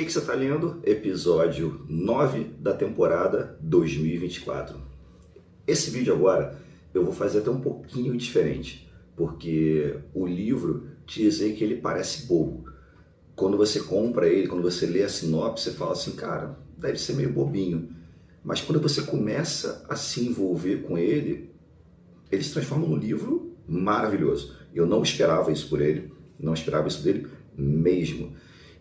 que você está lendo? Episódio 9 da temporada 2024. Esse vídeo agora eu vou fazer até um pouquinho diferente, porque o livro dizem que ele parece bobo. Quando você compra ele, quando você lê a sinopse, você fala assim, cara, deve ser meio bobinho. Mas quando você começa a se envolver com ele, ele se transforma num livro maravilhoso. Eu não esperava isso por ele, não esperava isso dele mesmo.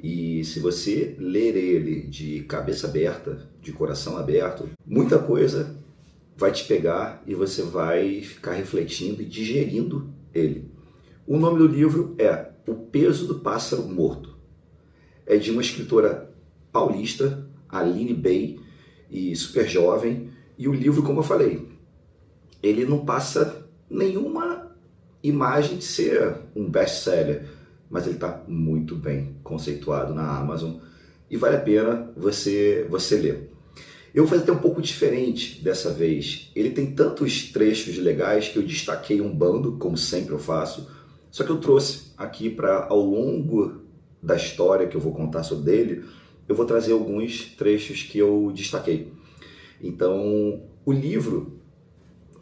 E se você ler ele de cabeça aberta, de coração aberto, muita coisa vai te pegar e você vai ficar refletindo e digerindo ele. O nome do livro é O Peso do Pássaro Morto. É de uma escritora paulista, Aline Bay, e super jovem. E o livro, como eu falei, ele não passa nenhuma imagem de ser um best-seller, mas ele está muito bem conceituado na Amazon e vale a pena você ler. Eu vou fazer até um pouco diferente dessa vez. Ele tem tantos trechos legais que eu destaquei um bando, como sempre eu faço, só que eu trouxe aqui para, ao longo da história que eu vou contar sobre ele, eu vou trazer alguns trechos que eu destaquei. Então, o livro,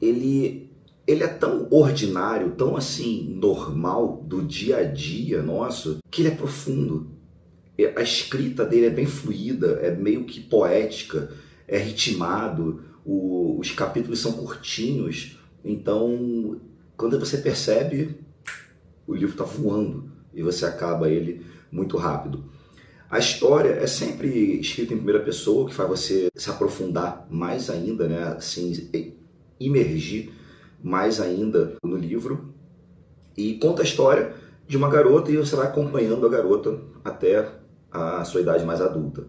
ele é tão ordinário, tão assim, normal, do dia a dia nosso, que ele é profundo. A escrita dele é bem fluida, é meio que poética, é ritmado, os capítulos são curtinhos, então, quando você percebe, o livro está voando e você acaba ele muito rápido. A história é sempre escrita em primeira pessoa, que faz você se aprofundar mais ainda, né? Assim, imergir mais ainda no livro, e conta a história de uma garota e você vai acompanhando a garota até a sua idade mais adulta.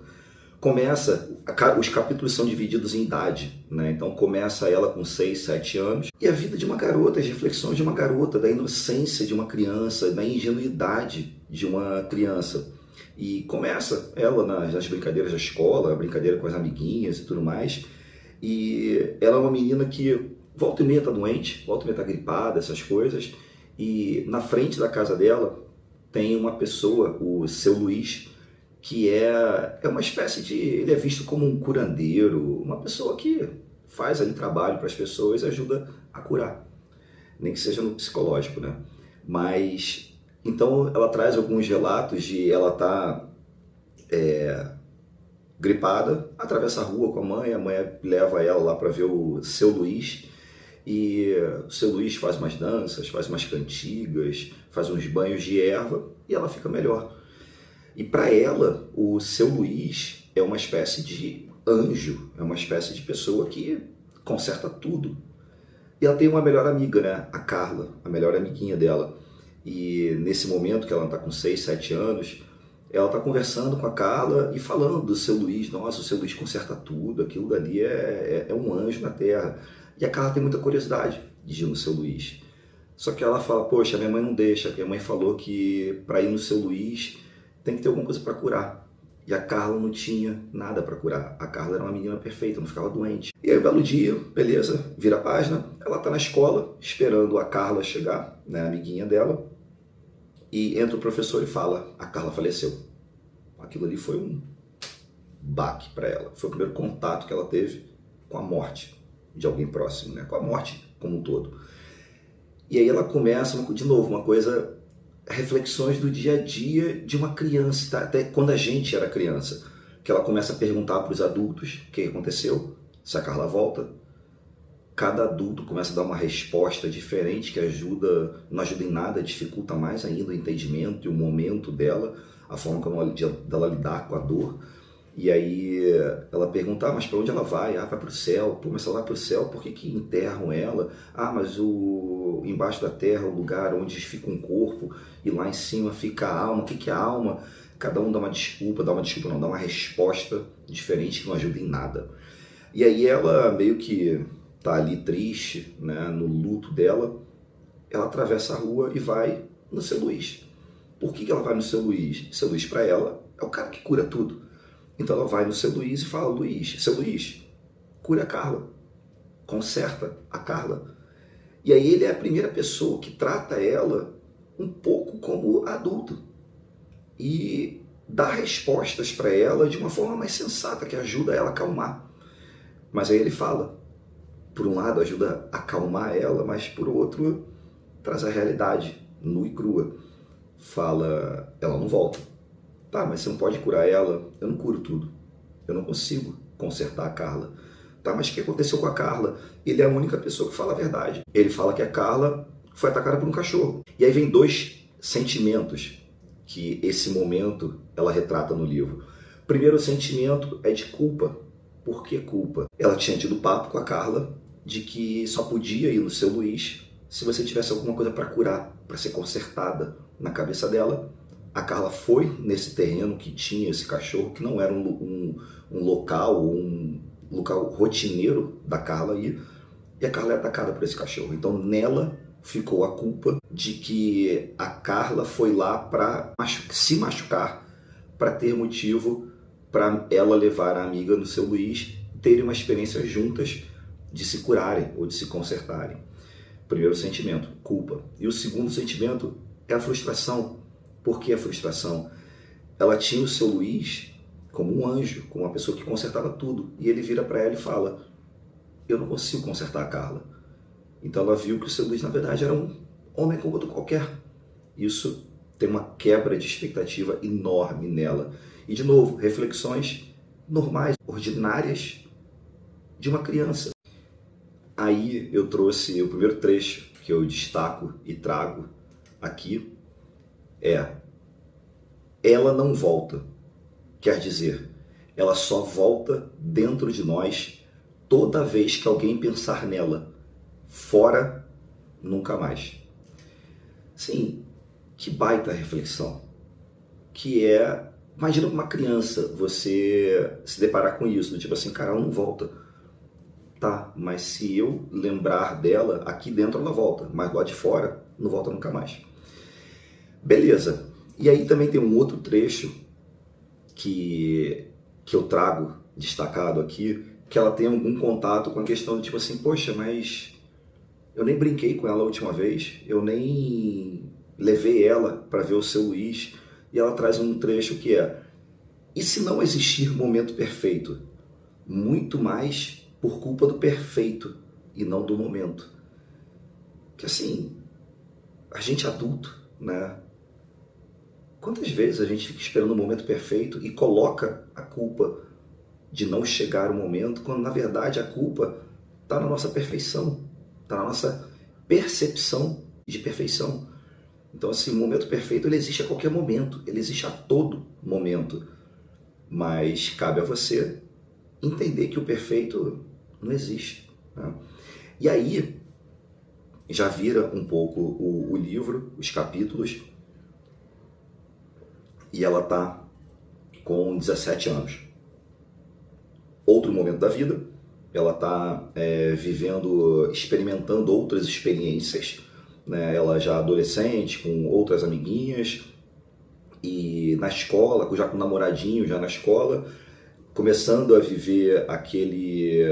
Os capítulos são divididos em idade, né? Então começa ela com 6, 7 anos, e a vida de uma garota, as reflexões de uma garota, da inocência de uma criança, da ingenuidade de uma criança. E começa ela nas brincadeiras da escola, a brincadeira com as amiguinhas e tudo mais, e ela é uma menina que volta e meia tá doente, volta e meia tá gripada, essas coisas, e na frente da casa dela tem uma pessoa, o seu Luiz, que é uma espécie de... ele é visto como um curandeiro, uma pessoa que faz ali trabalho para as pessoas e ajuda a curar, nem que seja no psicológico, né? Mas, então ela traz alguns relatos de ela tá gripada, atravessa a rua com a mãe leva ela lá para ver o seu Luiz, e o seu Luiz faz umas danças, faz umas cantigas, faz uns banhos de erva e ela fica melhor. E para ela, o seu Luiz é uma espécie de anjo, é uma espécie de pessoa que conserta tudo. E ela tem uma melhor amiga, né? A Carla, a melhor amiguinha dela. E nesse momento que ela está com 6, 7 anos, ela está conversando com a Carla e falando do seu Luiz. Nossa, o seu Luiz conserta tudo, aquilo dali é um anjo na terra. E a Carla tem muita curiosidade de ir no seu Luiz. Só que ela fala, poxa, minha mãe não deixa, porque a mãe falou que para ir no seu Luiz tem que ter alguma coisa para curar. E a Carla não tinha nada para curar. A Carla era uma menina perfeita, não ficava doente. E aí, um belo dia, beleza, vira a página, ela tá na escola, esperando a Carla chegar, né, a amiguinha dela, e entra o professor e fala, a Carla faleceu. Aquilo ali foi um baque para ela. Foi o primeiro contato que ela teve com a morte de alguém próximo, né, com a morte como um todo. E aí ela começa, de novo, uma coisa... reflexões do dia a dia de uma criança, tá? Até quando a gente era criança, que ela começa a perguntar para os adultos o que aconteceu, se a Carla volta. Cada adulto começa a dar uma resposta diferente que não ajuda em nada, dificulta mais ainda o entendimento e o momento dela, a forma dela lidar com a dor. E aí ela pergunta, mas para onde ela vai? Vai para o céu. Pô, mas se ela vai para o céu, por que enterram ela? Mas embaixo da terra é o lugar onde fica um corpo e lá em cima fica a alma. O que é a alma? Cada um dá uma resposta diferente que não ajuda em nada. E aí ela meio que tá ali triste, né, no luto dela, ela atravessa a rua e vai no seu Luiz. Por que ela vai no seu Luiz? Seu Luiz para ela é o cara que cura tudo. Então ela vai no seu Luiz e fala, Luiz, seu Luiz, cura a Carla, conserta a Carla. E aí ele é a primeira pessoa que trata ela um pouco como adulto. E dá respostas para ela de uma forma mais sensata, que ajuda ela a acalmar. Mas aí ele fala, por um lado ajuda a acalmar ela, mas por outro traz a realidade nua e crua. Fala, ela não volta. Tá, mas você não pode curar ela. Eu não curo tudo. Eu não consigo consertar a Carla. Tá, mas o que aconteceu com a Carla? Ele é a única pessoa que fala a verdade. Ele fala que a Carla foi atacada por um cachorro. E aí vem dois sentimentos que esse momento ela retrata no livro. O primeiro sentimento é de culpa. Por que culpa? Ela tinha tido papo com a Carla de que só podia ir no seu Luiz se você tivesse alguma coisa para curar, para ser consertada. Na cabeça dela, a Carla foi nesse terreno que tinha esse cachorro, que não era um local rotineiro da Carla aí, e a Carla é atacada por esse cachorro. Então nela ficou a culpa de que a Carla foi lá para se machucar, para ter motivo para ela levar a amiga no seu Luiz, terem uma experiência juntas de se curarem ou de se consertarem. Primeiro sentimento, culpa. E o segundo sentimento é a frustração. Por que a frustração? Ela tinha o seu Luiz como um anjo, como uma pessoa que consertava tudo. E ele vira para ela e fala, eu não consigo consertar a Carla. Então ela viu que o seu Luiz, na verdade, era um homem como outro qualquer. Isso tem uma quebra de expectativa enorme nela. E, de novo, reflexões normais, ordinárias de uma criança. Aí eu trouxe o primeiro trecho que eu destaco e trago aqui. Ela não volta. Quer dizer, ela só volta dentro de nós toda vez que alguém pensar nela. Fora, nunca mais. Sim, que baita reflexão. Que é, imagina uma criança você se deparar com isso, do tipo assim, cara, ela não volta. Tá, mas se eu lembrar dela, aqui dentro ela volta, mas lá de fora não volta nunca mais. Beleza. E aí também tem um outro trecho que eu trago destacado aqui, que ela tem algum contato com a questão do tipo assim, poxa, mas eu nem brinquei com ela a última vez, eu nem levei ela para ver o seu Luiz, e ela traz um trecho que é, e se não existir momento perfeito? Muito mais por culpa do perfeito e não do momento. Que assim, a gente adulto, né? Quantas vezes a gente fica esperando o momento perfeito e coloca a culpa de não chegar o momento, quando na verdade a culpa está na nossa perfeição, está na nossa percepção de perfeição. Então assim, o momento perfeito ele existe a qualquer momento, ele existe a todo momento, mas cabe a você entender que o perfeito não existe, né? E aí já vira um pouco o livro, os capítulos, e ela está com 17 anos. Outro momento da vida, ela está vivendo, experimentando outras experiências, né? Ela já adolescente, com outras amiguinhas, e na escola, já com um namoradinho, já na escola, começando a viver aquele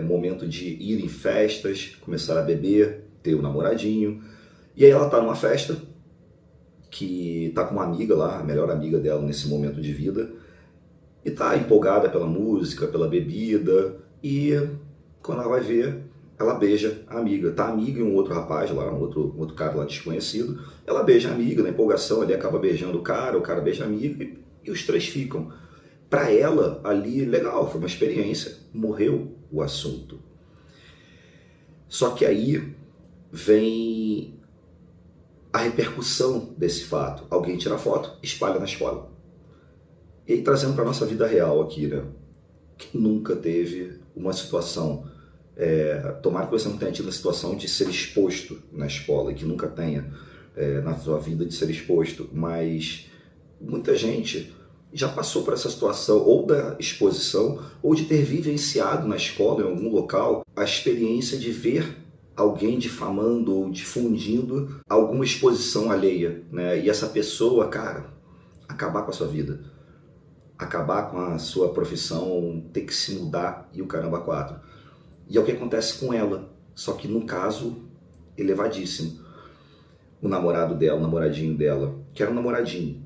momento de ir em festas, começar a beber, ter um namoradinho. E aí ela está numa festa, que tá com uma amiga lá, a melhor amiga dela nesse momento de vida, e tá empolgada pela música, pela bebida, e quando ela vai ver, ela beija a amiga. Tá a amiga e um outro rapaz lá, um outro cara lá desconhecido, ela beija a amiga, na empolgação, ele acaba beijando o cara beija a amiga, e os três ficam. Para ela, ali, legal, foi uma experiência, morreu o assunto. Só que aí vem a repercussão desse fato. Alguém tira a foto, espalha na escola. E aí, trazendo para a nossa vida real aqui, né? Quem nunca teve uma situação, tomara que você não tenha tido a situação de ser exposto na escola, e que nunca tenha na sua vida de ser exposto, mas muita gente já passou por essa situação, ou da exposição, ou de ter vivenciado na escola, em algum local, a experiência de ver alguém difamando ou difundindo alguma exposição alheia, né? E essa pessoa, cara, acabar com a sua vida, acabar com a sua profissão, ter que se mudar e o caramba quatro. E é o que acontece com ela, só que num caso elevadíssimo. O namorado dela, o namoradinho dela, que era um namoradinho,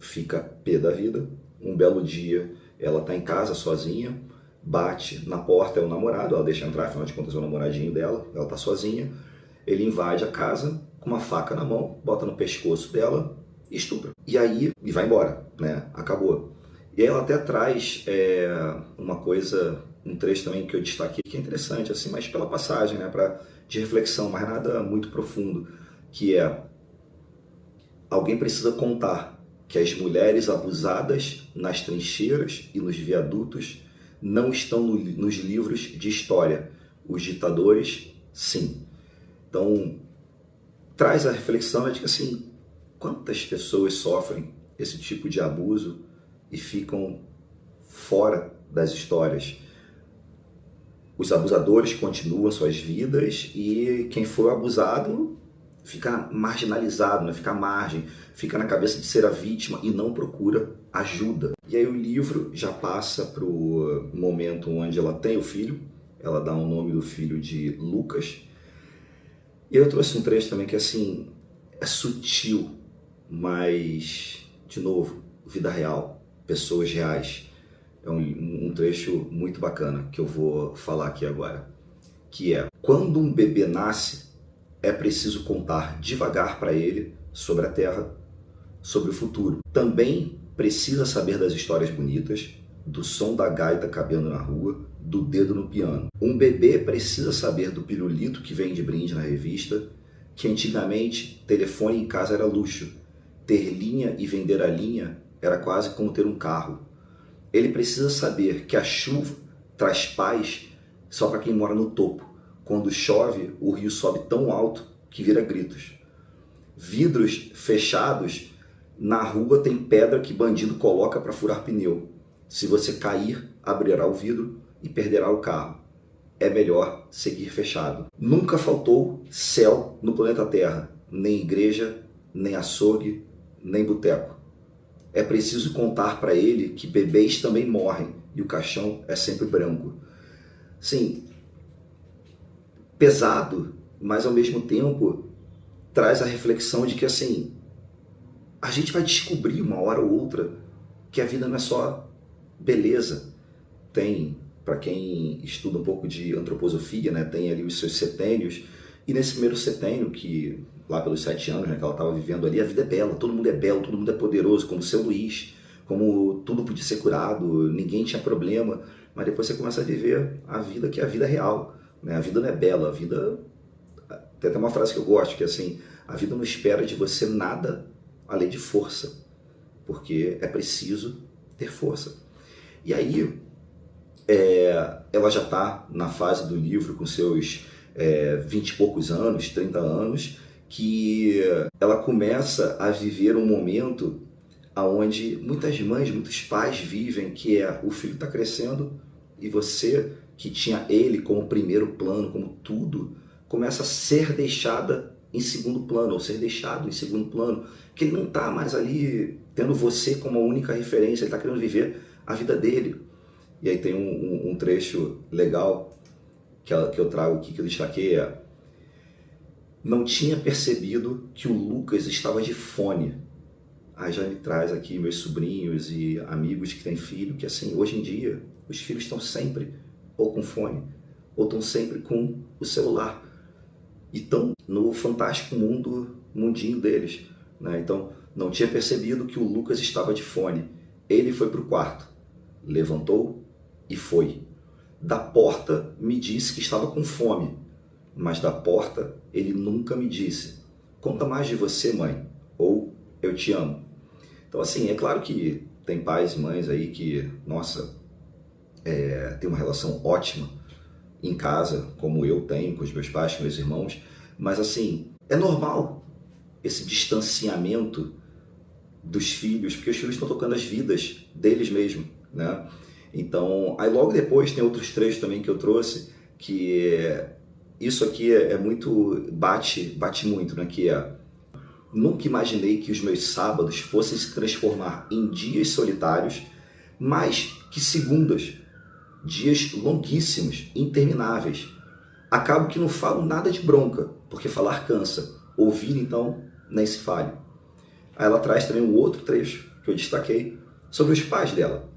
fica pé da vida. Um belo dia, ela está em casa sozinha, bate na porta, é o namorado, ela deixa entrar, afinal de contas é o namoradinho dela, ela está sozinha. Ele invade a casa com uma faca na mão, bota no pescoço dela e estupra. E aí, e vai embora, né? Acabou. E aí ela até traz uma coisa, um trecho também que eu destaquei, que é interessante, assim, mas pela passagem, né? De reflexão, mas nada muito profundo, que é: alguém precisa contar que as mulheres abusadas nas trincheiras e nos viadutos não estão nos livros de história. Os ditadores, sim. Então, traz a reflexão de que, assim, quantas pessoas sofrem esse tipo de abuso e ficam fora das histórias. Os abusadores continuam suas vidas e quem foi abusado fica marginalizado, né? Fica à margem, fica na cabeça de ser a vítima e não procura ajuda. E aí o livro já passa para o momento onde ela tem o filho, ela dá o nome do filho de Lucas. E eu trouxe um trecho também que, assim, é sutil, mas, de novo, vida real, pessoas reais. É um trecho muito bacana que eu vou falar aqui agora, que é: quando um bebê nasce, é preciso contar devagar para ele sobre a terra, sobre o futuro. Também precisa saber das histórias bonitas, do som da gaita cabendo na rua, do dedo no piano. Um bebê precisa saber do pirulito que vem de brinde na revista, que antigamente telefone em casa era luxo, ter linha e vender a linha era quase como ter um carro. Ele precisa saber que a chuva traz paz só para quem mora no topo. Quando chove, o rio sobe tão alto que vira gritos. Vidros fechados, na rua tem pedra que bandido coloca para furar pneu. Se você cair, abrirá o vidro e perderá o carro. É melhor seguir fechado. Nunca faltou céu no planeta Terra, nem igreja, nem açougue, nem boteco. É preciso contar para ele que bebês também morrem e o caixão é sempre branco. Sim, pesado, mas ao mesmo tempo traz a reflexão de que, assim, a gente vai descobrir uma hora ou outra que a vida não é só beleza. Tem, para quem estuda um pouco de antroposofia, né, tem ali os seus setênios, e nesse primeiro setênio, que lá pelos 7 anos, né, que ela estava vivendo ali, a vida é bela, todo mundo é belo, todo mundo é poderoso, como o seu Luiz, como tudo podia ser curado, ninguém tinha problema, mas depois você começa a viver a vida que é a vida real, né? A vida não é bela, a vida... Tem até uma frase que eu gosto, que é assim: a vida não espera de você nada além de força, porque é preciso ter força. E aí, ela já está na fase do livro com seus 20 e poucos anos, 30 anos, que ela começa a viver um momento onde muitas mães, muitos pais vivem, que é: o filho está crescendo e você, que tinha ele como primeiro plano, como tudo, começa a ser deixada em segundo plano, ou ser deixado em segundo plano, que ele não está mais ali tendo você como a única referência, ele está querendo viver a vida dele. E aí tem um trecho legal que eu trago aqui, que eu destaquei, é: não tinha percebido que o Lucas estava de fone. Aí já me traz aqui meus sobrinhos e amigos que têm filho, que, assim, hoje em dia os filhos estão sempre ou com fone, ou estão sempre com o celular, e estão no fantástico mundinho deles, né? Então, não tinha percebido que o Lucas estava de fone. Ele foi para o quarto, levantou e foi. Da porta me disse que estava com fome, mas da porta ele nunca me disse: conta mais de você, mãe, ou eu te amo. Então, assim, é claro que tem pais e mães aí que, nossa, tem uma relação ótima em casa, como eu tenho com os meus pais, com meus irmãos, mas, assim, é normal esse distanciamento dos filhos, porque os filhos estão tocando as vidas deles mesmos, né? Então, aí logo depois tem outros trechos também que eu trouxe, que isso aqui é muito, bate muito, né? Que é: nunca imaginei que os meus sábados fossem se transformar em dias solitários, mais que segundas, dias longuíssimos, intermináveis. Acabo que não falo nada de bronca, porque falar cansa. Ouvir, então, nem se fale. Aí ela traz também um outro trecho, que eu destaquei sobre os pais dela.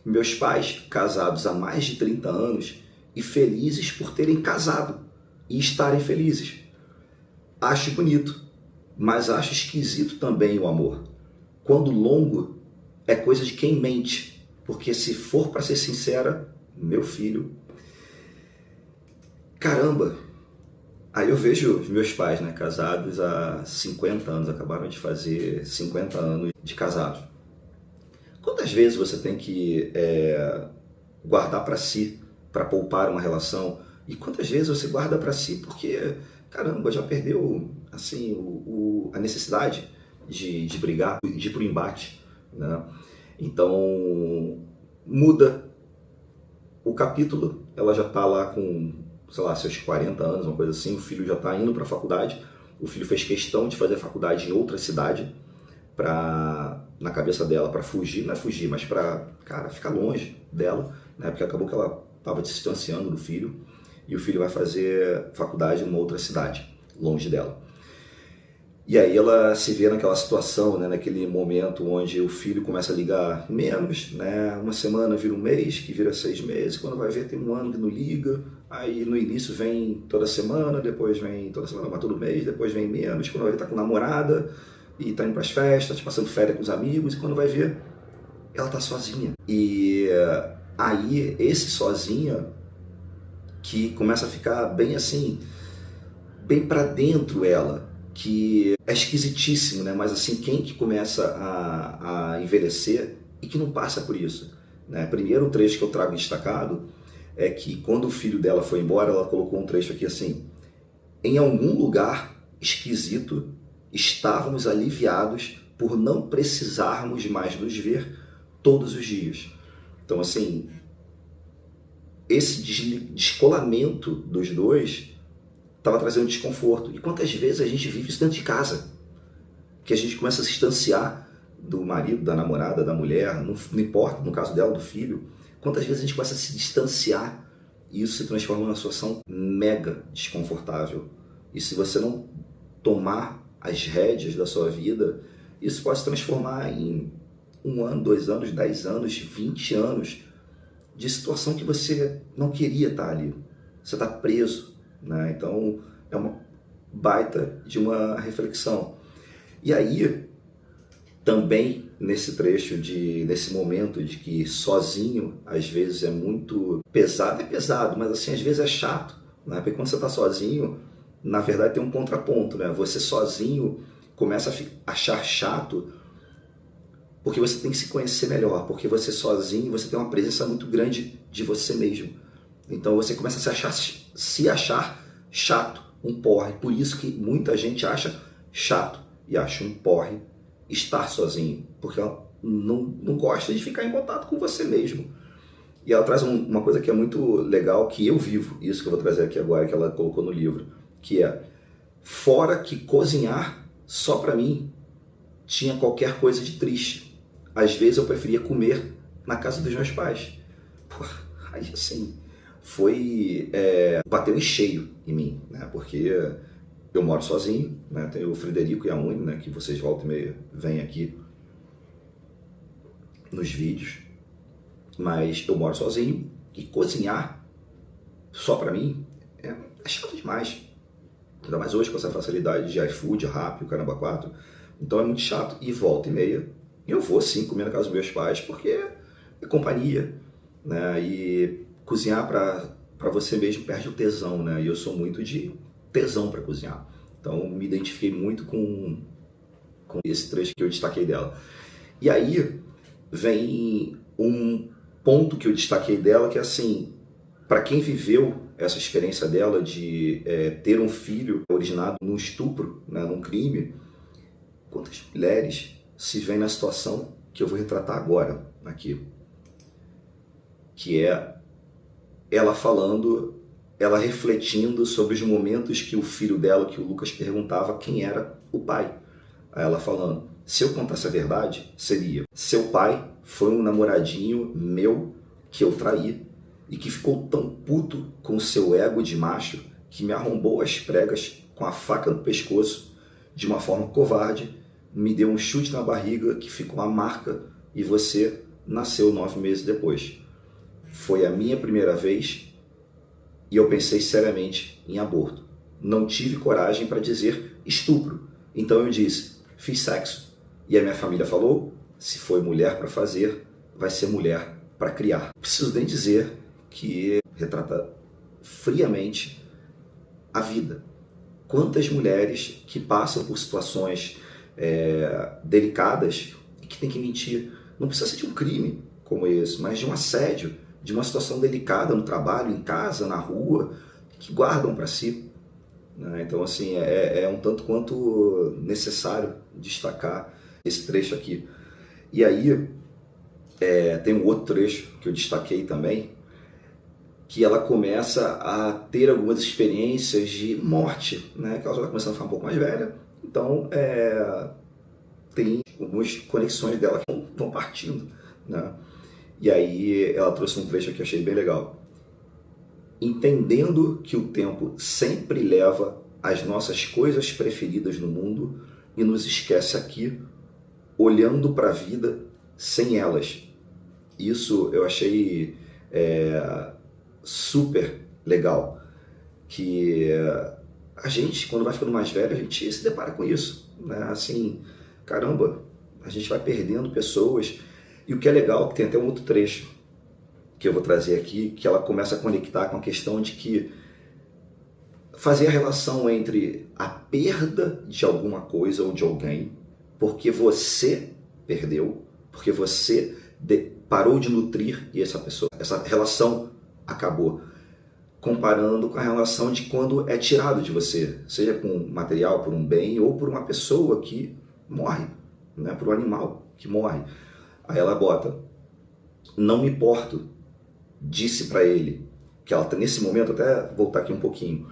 Meus pais, casados há mais de 30 anos e felizes por terem casado e estarem felizes. Acho bonito, mas acho esquisito também o amor. Quando longo, é coisa de quem mente, porque se for para ser sincera, meu filho, caramba, aí eu vejo os meus pais, né, casados há 50 anos, acabaram de fazer 50 anos de casados. Quantas vezes você tem que guardar para si, para poupar uma relação? E quantas vezes você guarda para si porque, caramba, já perdeu assim, a necessidade de brigar, de ir para o embate, né? Então, muda o capítulo, ela já está lá com, sei lá, seus 40 anos, uma coisa assim, o filho já está indo para a faculdade, o filho fez questão de fazer faculdade em outra cidade, na cabeça dela, para fugir, não é fugir, mas para, cara, ficar longe dela, né? Porque acabou que ela estava se distanciando do filho, e o filho vai fazer faculdade em uma outra cidade, longe dela. E aí ela se vê naquela situação, né, naquele momento onde o filho começa a ligar menos, né, uma semana vira um mês, que vira 6 meses, quando vai ver tem um ano que não liga, aí no início vem toda semana, depois vem toda semana, mas todo mês, depois vem menos, quando vai ver tá com namorada, e tá indo pras festas, passando férias com os amigos, e quando vai ver, ela tá sozinha. E aí esse sozinha, que começa a ficar bem assim, bem pra dentro ela, que é esquisitíssimo, né? Mas assim, quem que começa a envelhecer e que não passa por isso, né? Primeiro, o trecho que eu trago destacado é que quando o filho dela foi embora, ela colocou um trecho aqui assim: em algum lugar esquisito, estávamos aliviados por não precisarmos mais nos ver todos os dias. Então, assim, esse descolamento dos dois estava trazendo desconforto. E quantas vezes a gente vive isso dentro de casa? Que a gente começa a se distanciar do marido, da namorada, da mulher, não importa, no caso dela, do filho. Quantas vezes a gente começa a se distanciar e isso se transforma numa situação mega desconfortável. E se você não tomar as rédeas da sua vida, isso pode se transformar em 1 ano, 2 anos, 10 anos, 20 anos de situação que você não queria estar ali. Você está preso, né? Então é uma baita de uma reflexão. E aí, também nesse trecho, nesse momento de que sozinho às vezes é muito pesado, mas assim, às vezes é chato, né? Porque quando você está sozinho, na verdade tem um contraponto, né? Você sozinho começa a achar chato porque você tem que se conhecer melhor, porque você sozinho, você tem uma presença muito grande de você mesmo. Então você começa a se achar chato, um porre. Por isso que muita gente acha chato e acha um porre estar sozinho, porque ela não gosta de ficar em contato com você mesmo. E ela traz uma coisa que é muito legal, que eu vivo, isso que eu vou trazer aqui agora, que ela colocou no livro, que é: fora que cozinhar, só pra mim, tinha qualquer coisa de triste. Às vezes eu preferia comer na casa dos meus pais. Pô, aí assim, bateu em cheio em mim, né? Porque eu moro sozinho, né? Tem o Frederico e a Uni, né? Que vocês voltam e meia vêm aqui nos vídeos. Mas eu moro sozinho e cozinhar só pra mim é chato demais. Ainda mais hoje com essa facilidade de iFood, Rappi, o caramba 4. Então é muito chato. E volta e meia eu vou sim comer na casa dos meus pais, porque é companhia, né? E cozinhar para você mesmo perde o tesão, né? E eu sou muito de tesão para cozinhar. Então me identifiquei muito com esse trecho que eu destaquei dela. E aí vem um ponto que eu destaquei dela, que é assim, para quem viveu essa experiência dela de ter um filho originado num estupro, né, num crime, quantas mulheres se veem na situação que eu vou retratar agora aqui, que é ela falando, ela refletindo sobre os momentos que o filho dela, que o Lucas, perguntava quem era o pai. Aí ela falando: se eu contasse a verdade, seria: seu pai foi um namoradinho meu que eu traí e que ficou tão puto com o seu ego de macho que me arrombou as pregas com a faca no pescoço de uma forma covarde, me deu um chute na barriga que ficou uma marca e você nasceu 9 meses depois. Foi a minha primeira vez e eu pensei seriamente em aborto. Não tive coragem para dizer estupro. Então eu disse, fiz sexo. E a minha família falou, se foi mulher para fazer, vai ser mulher para criar. Preciso nem dizer que retrata friamente a vida. Quantas mulheres que passam por situações delicadas e que tem que mentir. Não precisa ser de um crime como esse, mas de um assédio, de uma situação delicada no trabalho, em casa, na rua, que guardam para si. Então, assim, é um tanto quanto necessário destacar esse trecho aqui. E aí, tem um outro trecho que eu destaquei também, que ela começa a ter algumas experiências de morte, né? Que ela já está começando a ficar um pouco mais velha, então tem algumas conexões dela que vão partindo, né? E aí ela trouxe um trecho que eu achei bem legal. Entendendo que o tempo sempre leva as nossas coisas preferidas no mundo e nos esquece aqui, olhando para a vida sem elas. Isso eu achei super legal, que a gente, quando vai ficando mais velho, a gente se depara com isso, né? Assim, caramba, a gente vai perdendo pessoas. E o que é legal, que tem até um outro trecho que eu vou trazer aqui, que ela começa a conectar com a questão de que fazer a relação entre a perda de alguma coisa ou de alguém, porque você perdeu, porque você parou de nutrir e essa relação acabou. Comparando com a relação de quando é tirado de você, seja com material, por um bem ou por uma pessoa que morre, né? Por um animal que morre. Aí ela bota, não me importo, disse para ele, que ela nesse momento, até voltar aqui um pouquinho,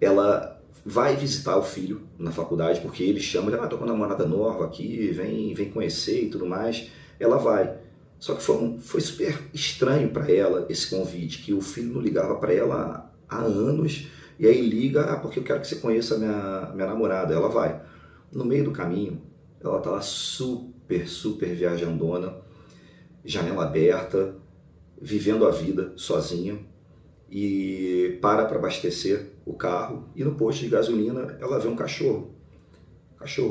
ela vai visitar o filho na faculdade, porque ele chama, tô com uma namorada nova aqui, vem conhecer e tudo mais. Ela vai. Só que foi super estranho para ela esse convite, que o filho não ligava para ela há anos, e aí liga, porque eu quero que você conheça a minha namorada. Ela vai. No meio do caminho, ela tá lá super viajandona, janela aberta, vivendo a vida sozinha, e para abastecer o carro, e no posto de gasolina ela vê um cachorro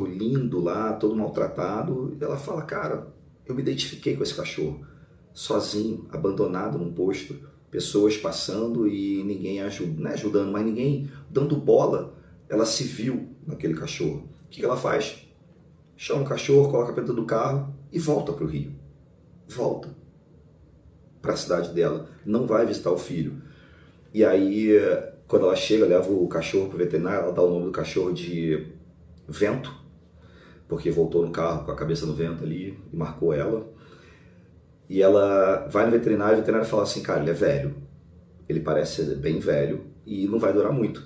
lindo lá, todo maltratado, e ela fala, cara, eu me identifiquei com esse cachorro, sozinho, abandonado num posto, pessoas passando e ninguém ajudando, mas ninguém dando bola. Ela se viu naquele cachorro. O que ela faz? Chama o cachorro, coloca dentro do carro e volta para o Rio. Volta para a cidade dela. Não vai visitar o filho. E aí, quando ela chega, leva o cachorro para o veterinário, ela dá o nome do cachorro de Vento, porque voltou no carro com a cabeça no vento ali e marcou ela. E ela vai no veterinário, o veterinário fala assim, cara, ele é velho, ele parece ser bem velho e não vai durar muito.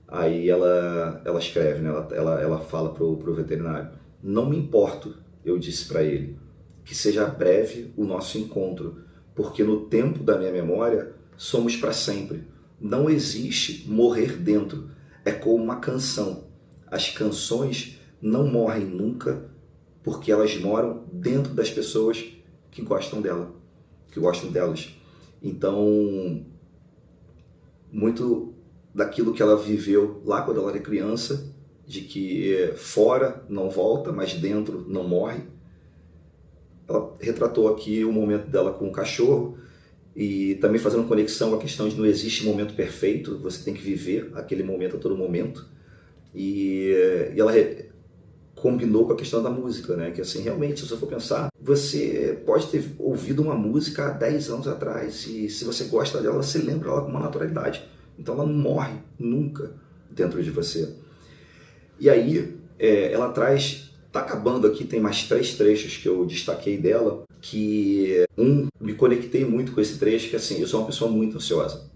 Aí ela escreve, né? ela fala pro veterinário, não me importo, eu disse para ele, que seja breve o nosso encontro, porque no tempo da minha memória somos para sempre. Não existe morrer dentro, é como uma canção. As canções não morrem nunca, porque elas moram dentro das pessoas que gostam dela, que gostam delas. Então, muito daquilo que ela viveu lá quando ela era criança, de que fora não volta, mas dentro não morre. Ela retratou aqui o momento dela com o cachorro e também fazendo conexão com a questão de não existe momento perfeito, você tem que viver aquele momento a todo momento. E ela combinou com a questão da música, né? Que assim, realmente, se você for pensar, você pode ter ouvido uma música há 10 anos atrás e se você gosta dela, você lembra ela com uma naturalidade. Então ela não morre nunca dentro de você. E aí ela traz, tá acabando aqui, tem mais 3 trechos que eu destaquei dela, que me conectei muito com esse trecho, que assim, eu sou uma pessoa muito ansiosa.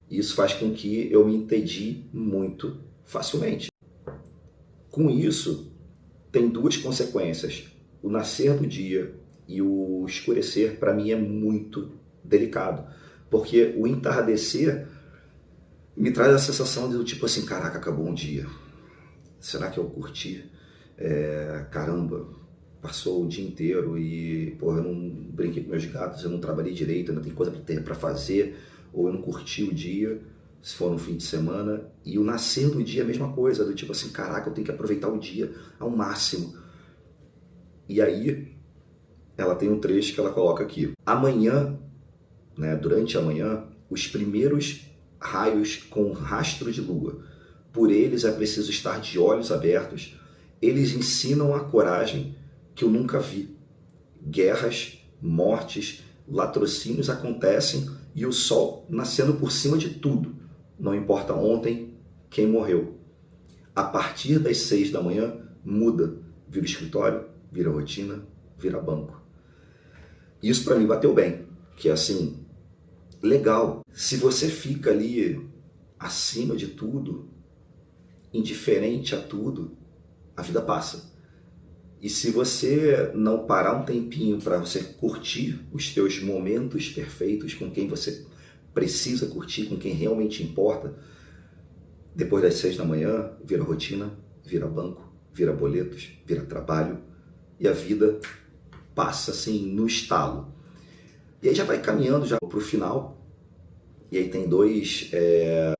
E isso faz com que eu me entedie muito facilmente. Com isso, tem 2 consequências. O nascer do dia e o escurecer, para mim, é muito delicado. Porque o entardecer me traz a sensação do tipo assim, caraca, acabou um dia. Será que eu curti? Caramba, passou o dia inteiro e, porra, eu não brinquei com meus gatos, eu não trabalhei direito, ainda tem coisa para fazer, ou eu não curti o dia, se for no fim de semana. E o nascer do dia é a mesma coisa, do tipo assim, caraca, eu tenho que aproveitar o dia ao máximo. E aí, ela tem um trecho que ela coloca aqui. Amanhã, né, durante a manhã, os primeiros raios com rastro de lua. Por eles é preciso estar de olhos abertos. Eles ensinam a coragem que eu nunca vi. Guerras, mortes, latrocínios acontecem e o sol nascendo por cima de tudo. Não importa ontem quem morreu. A partir das 6 da manhã, muda. Vira escritório, vira rotina, vira banco. Isso para mim bateu bem, que é assim, legal. Se você fica ali acima de tudo, indiferente a tudo, a vida passa. E se você não parar um tempinho para você curtir os teus momentos perfeitos com quem você precisa curtir, com quem realmente importa, depois das 6 da manhã, vira rotina, vira banco, vira boletos, vira trabalho, e a vida passa assim no estalo. E aí já vai caminhando já para o final. E aí tem dois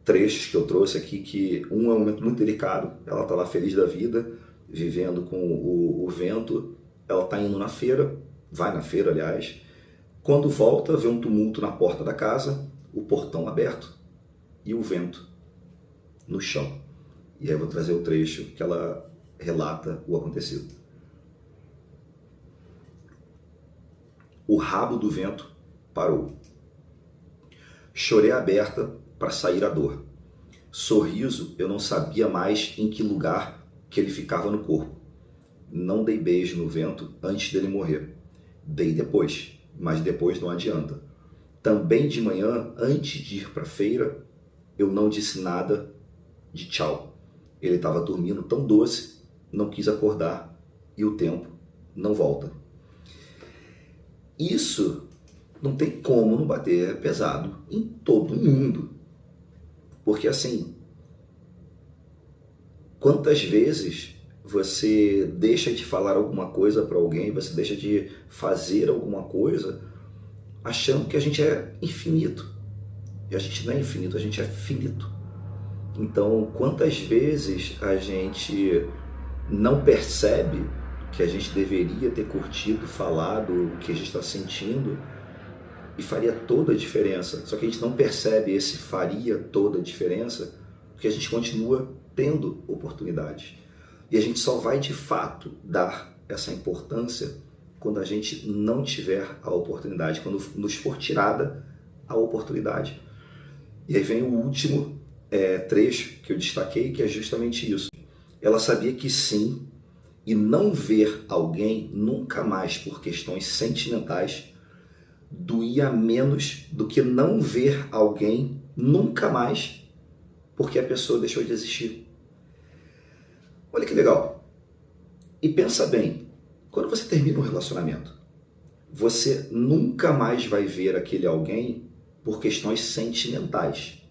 trechos que eu trouxe aqui, que um é um momento muito delicado. Ela está lá feliz da vida, vivendo com o vento. Ela está indo na feira, vai na feira, aliás. Quando volta, vê um tumulto na porta da casa, o portão aberto e o vento no chão. E aí eu vou trazer o trecho que ela relata o acontecido. O rabo do vento parou. Chorei aberta para sair a dor. Sorriso, eu não sabia mais em que lugar que ele ficava no corpo. Não dei beijo no vento antes dele morrer. Dei depois, mas depois não adianta. Também de manhã, antes de ir para a feira, eu não disse nada de tchau. Ele estava dormindo tão doce, não quis acordar e o tempo não volta. Isso não tem como não bater pesado em todo mundo. Porque assim, quantas vezes você deixa de falar alguma coisa para alguém, você deixa de fazer alguma coisa achando que a gente é infinito. E a gente não é infinito, a gente é finito. Então, quantas vezes a gente não percebe que a gente deveria ter curtido, falado o que a gente está sentindo, e faria toda a diferença. Só que a gente não percebe esse faria toda a diferença porque a gente continua tendo oportunidades. E a gente só vai de fato dar essa importância quando a gente não tiver a oportunidade, quando nos for tirada a oportunidade. E aí vem o último trecho que eu destaquei, que é justamente isso. Ela sabia que sim, e não ver alguém nunca mais por questões sentimentais doía menos do que não ver alguém nunca mais porque a pessoa deixou de existir. Olha que legal. E pensa bem, quando você termina um relacionamento, você nunca mais vai ver aquele alguém por questões sentimentais.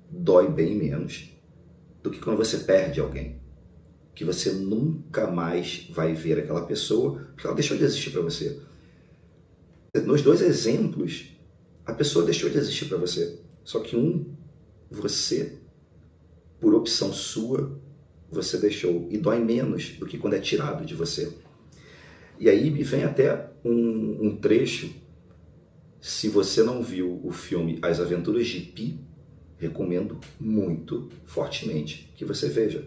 Dói bem menos do que quando você perde alguém. Que você nunca mais vai ver aquela pessoa porque ela deixou de existir para você. Nos dois exemplos, a pessoa deixou de existir para você. Só que você, por opção sua, você deixou. E dói menos do que quando é tirado de você. E aí me vem até um trecho. Se você não viu o filme As Aventuras de Pi, recomendo muito, fortemente, que você veja.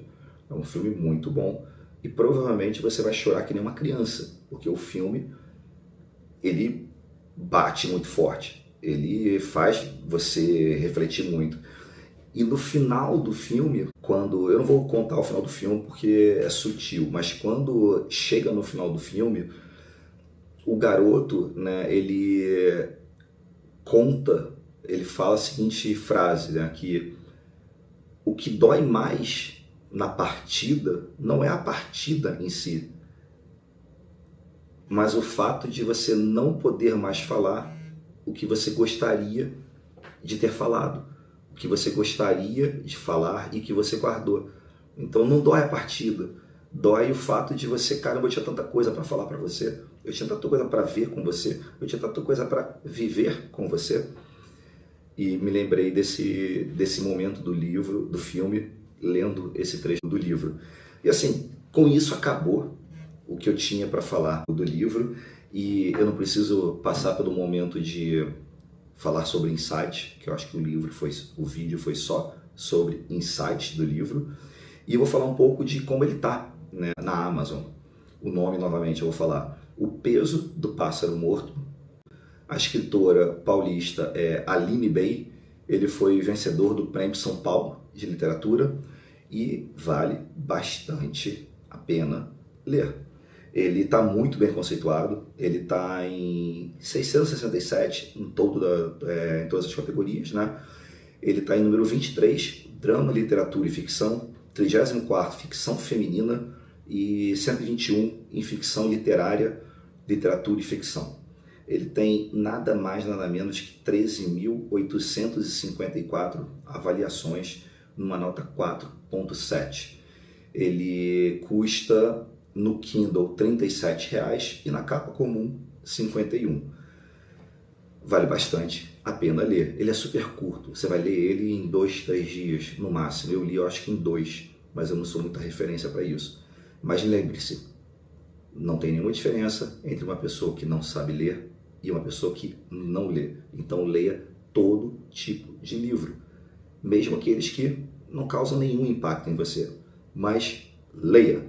É um filme muito bom. E provavelmente você vai chorar que nem uma criança. Porque o filme, ele bate muito forte, ele faz você refletir muito. E no final do filme, quando, eu não vou contar o final do filme porque é sutil, mas quando chega no final do filme, o garoto, né, ele fala a seguinte frase, né, que o que dói mais na partida não é a partida em si, mas o fato de você não poder mais falar o que você gostaria de ter falado, o que você gostaria de falar e que você guardou. Então não dói a partida, Dói o fato de você, caramba, eu tinha tanta coisa para falar para você, eu tinha tanta coisa para ver com você, eu tinha tanta coisa para viver com você. E me lembrei desse momento do livro, do filme, lendo esse trecho do livro. E assim, com isso acabou o que eu tinha para falar do livro, e eu não preciso passar pelo momento de falar sobre insight, que eu acho que o vídeo foi só sobre insights do livro, e eu vou falar um pouco de como ele está, né, na Amazon. O nome, novamente, eu vou falar: O Peso do Pássaro Morto. A escritora paulista é Aline Bey. Ele foi vencedor do Prêmio São Paulo de Literatura e vale bastante a pena ler. Ele está muito bem conceituado, ele está em 667 em em todas as categorias, né? Ele está em número 23, Drama, Literatura e Ficção, 34º, Ficção Feminina e 121 em Ficção Literária, Literatura e Ficção. Ele tem nada mais, nada menos que 13.854 avaliações numa nota 4.7. Ele custa no Kindle R$ 37,00 e na capa comum R$ 51. Vale bastante a pena ler. Ele é super curto, você vai ler ele em 2, 3 dias no máximo. Eu li, eu acho que em 2, mas eu não sou muita referência para isso. Mas lembre-se, não tem nenhuma diferença entre uma pessoa que não sabe ler e uma pessoa que não lê. Então leia todo tipo de livro, mesmo aqueles que não causam nenhum impacto em você, mas leia.